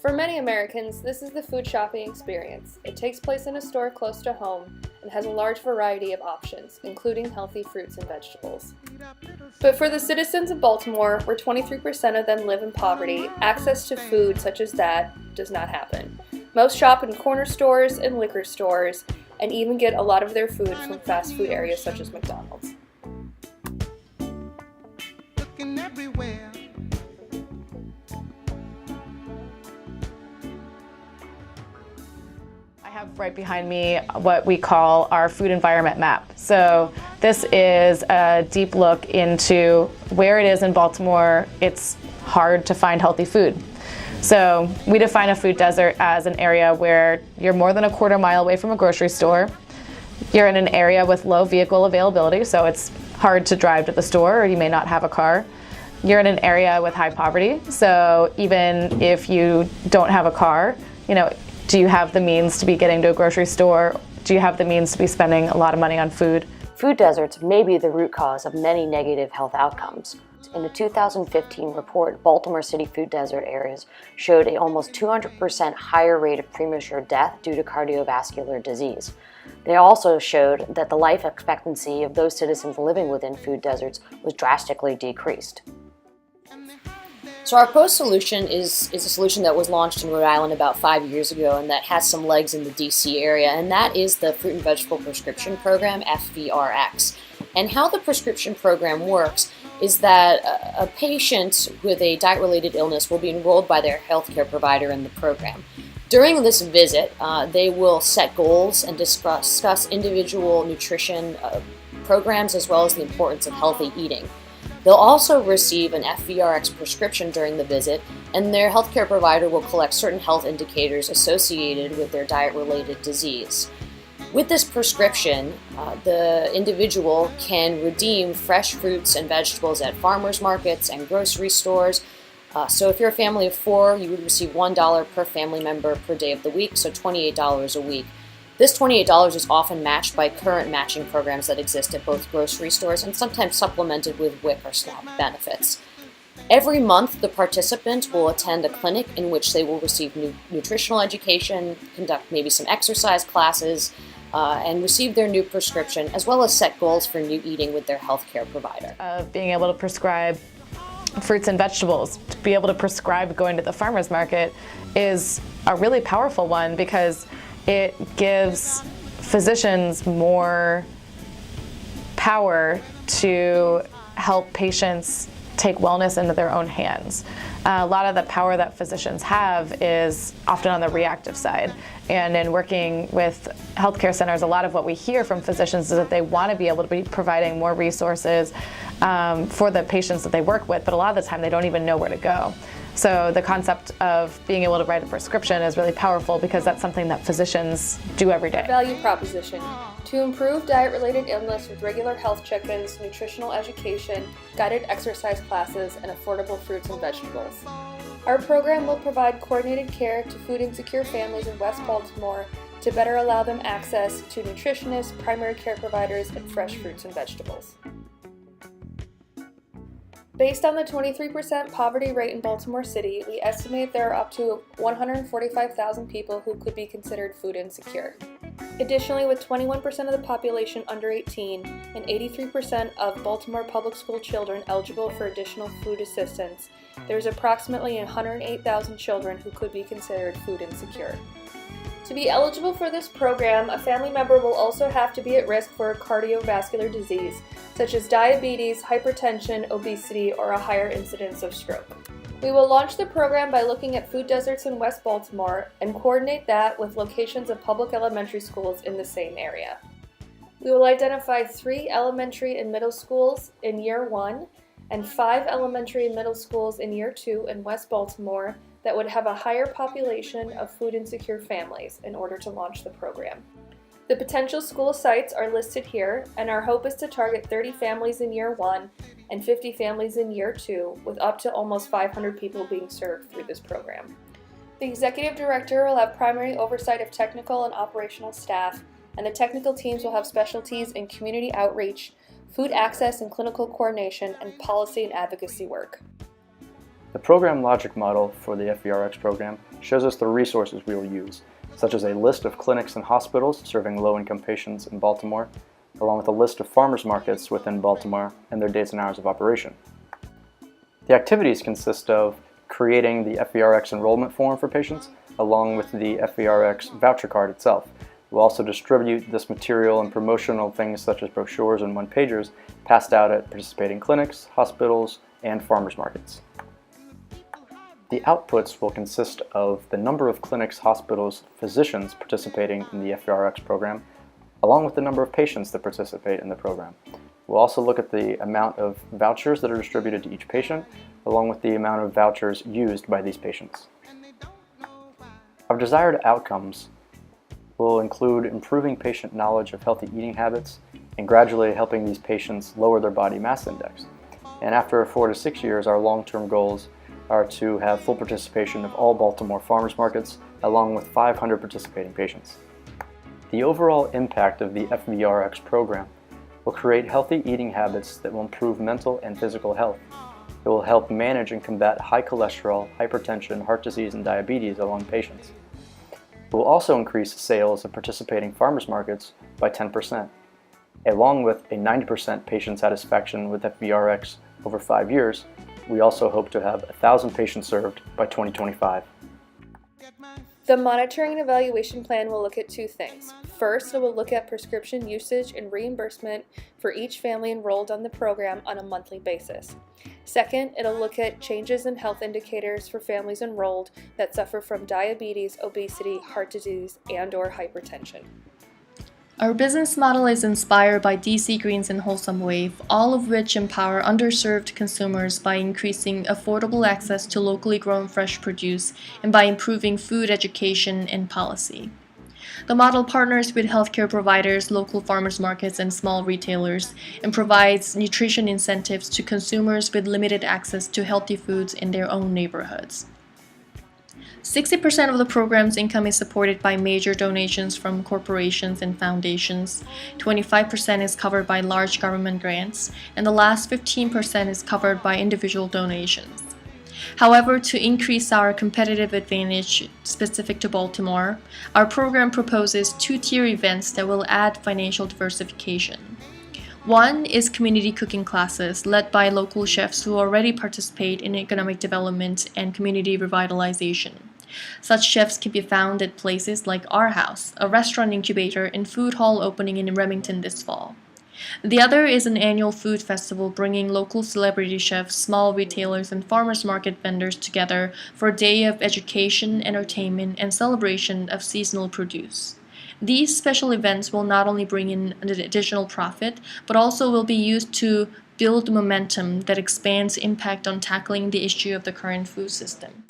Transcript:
For many Americans, this is the food shopping experience. It takes place in a store close to home and has a large variety of options, including healthy fruits and vegetables. But for the citizens of Baltimore, where 23% of them live in poverty, access to food such as that does not happen. Most shop in corner stores and liquor stores, and even get a lot of their food from fast food areas such as McDonald's. I have right behind me what we call our food environment map. So this is a deep look into where it is in Baltimore it's hard to find healthy food. So we define a food desert as an area where you're more than a quarter mile away from a grocery store. You're in an area with low vehicle availability, so it's hard to drive to the store or you may not have a car. You're in an area with high poverty, so even if you don't have a car, do you have the means to be getting to a grocery store? Do you have the means to be spending a lot of money on food? Food deserts may be the root cause of many negative health outcomes. In the 2015 report, Baltimore City food desert areas showed an almost 200% higher rate of premature death due to cardiovascular disease. They also showed that the life expectancy of those citizens living within food deserts was drastically decreased. So our proposed solution is a solution that was launched in Rhode Island about 5 years ago and that has some legs in the DC area, and that is the Fruit and Vegetable Prescription Program, FVRx. And how the prescription program works is that a patient with a diet-related illness will be enrolled by their healthcare provider in the program. During this visit, they will set goals and discuss individual nutrition programs as well as the importance of healthy eating. They'll also receive an FVRx prescription during the visit, and their healthcare provider will collect certain health indicators associated with their diet-related disease. With this prescription, the individual can redeem fresh fruits and vegetables at farmers markets and grocery stores. So if you're a family of 4, you would receive $1 per family member per day of the week, so $28 a week. This $28 is often matched by current matching programs that exist at both grocery stores and sometimes supplemented with WIC or SNAP benefits. Every month, the participant will attend a clinic in which they will receive nutritional education, conduct maybe some exercise classes, and receive their new prescription, as well as set goals for new eating with their healthcare provider. Being able to prescribe fruits and vegetables, to be able to prescribe going to the farmer's market is a really powerful one because it gives physicians more power to help patients take wellness into their own hands. A lot of the power that physicians have is often on the reactive side. And in working with healthcare centers, a lot of what we hear from physicians is that they want to be able to be providing more resources for the patients that they work with, but a lot of the time they don't even know where to go. So the concept of being able to write a prescription is really powerful because that's something that physicians do every day. Value proposition: to improve diet-related illness with regular health check-ins, nutritional education, guided exercise classes, and affordable fruits and vegetables. Our program will provide coordinated care to food-insecure families in West Baltimore to better allow them access to nutritionists, primary care providers, and fresh fruits and vegetables. Based on the 23% poverty rate in Baltimore City, we estimate there are up to 145,000 people who could be considered food insecure. Additionally, with 21% of the population under 18 and 83% of Baltimore public school children eligible for additional food assistance, there is approximately 108,000 children who could be considered food insecure. To be eligible for this program, a family member will also have to be at risk for a cardiovascular disease, such as diabetes, hypertension, obesity, or a higher incidence of stroke. We will launch the program by looking at food deserts in West Baltimore and coordinate that with locations of public elementary schools in the same area. We will identify 3 elementary and middle schools in Year 1 and 5 elementary and middle schools in Year 2 in West Baltimore that would have a higher population of food insecure families in order to launch the program. The potential school sites are listed here, and our hope is to target 30 families in Year 1 and 50 families in Year 2, with up to almost 500 people being served through this program. The Executive Director will have primary oversight of technical and operational staff, and the technical teams will have specialties in community outreach, food access and clinical coordination, and policy and advocacy work. The program logic model for the FVRx program shows us the resources we will use, such as a list of clinics and hospitals serving low-income patients in Baltimore, along with a list of farmers markets within Baltimore and their dates and hours of operation. The activities consist of creating the FVRx enrollment form for patients, along with the FVRx voucher card itself. We'll also distribute this material and promotional things such as brochures and one-pagers passed out at participating clinics, hospitals, and farmers markets. The outputs will consist of the number of clinics, hospitals, physicians participating in the FVRx program, along with the number of patients that participate in the program. We'll also look at the amount of vouchers that are distributed to each patient, along with the amount of vouchers used by these patients. Our desired outcomes will include improving patient knowledge of healthy eating habits and gradually helping these patients lower their body mass index. And after 4 to 6 years, our long-term goals are to have full participation of all Baltimore farmers markets, along with 500 participating patients. The overall impact of the FVRx program will create healthy eating habits that will improve mental and physical health. It will help manage and combat high cholesterol, hypertension, heart disease, and diabetes among patients. It will also increase sales of participating farmers markets by 10%. Along with a 90% patient satisfaction with FVRx over 5 years, we also hope to have 1,000 patients served by 2025. The monitoring and evaluation plan will look at 2 things. First, it will look at prescription usage and reimbursement for each family enrolled on the program on a monthly basis. Second, it'll look at changes in health indicators for families enrolled that suffer from diabetes, obesity, heart disease, and/or hypertension. Our business model is inspired by DC Greens and Wholesome Wave, all of which empower underserved consumers by increasing affordable access to locally grown fresh produce and by improving food education and policy. The model partners with healthcare providers, local farmers markets, and small retailers, and provides nutrition incentives to consumers with limited access to healthy foods in their own neighborhoods. 60% of the program's income is supported by major donations from corporations and foundations, 25% is covered by large government grants, and the last 15% is covered by individual donations. However, to increase our competitive advantage specific to Baltimore, our program proposes 2-tier events that will add financial diversification. One is community cooking classes led by local chefs who already participate in economic development and community revitalization. Such chefs can be found at places like Our House, a restaurant incubator and food hall opening in Remington this fall. The other is an annual food festival bringing local celebrity chefs, small retailers, and farmers market vendors together for a day of education, entertainment, and celebration of seasonal produce. These special events will not only bring in an additional profit, but also will be used to build momentum that expands impact on tackling the issue of the current food system.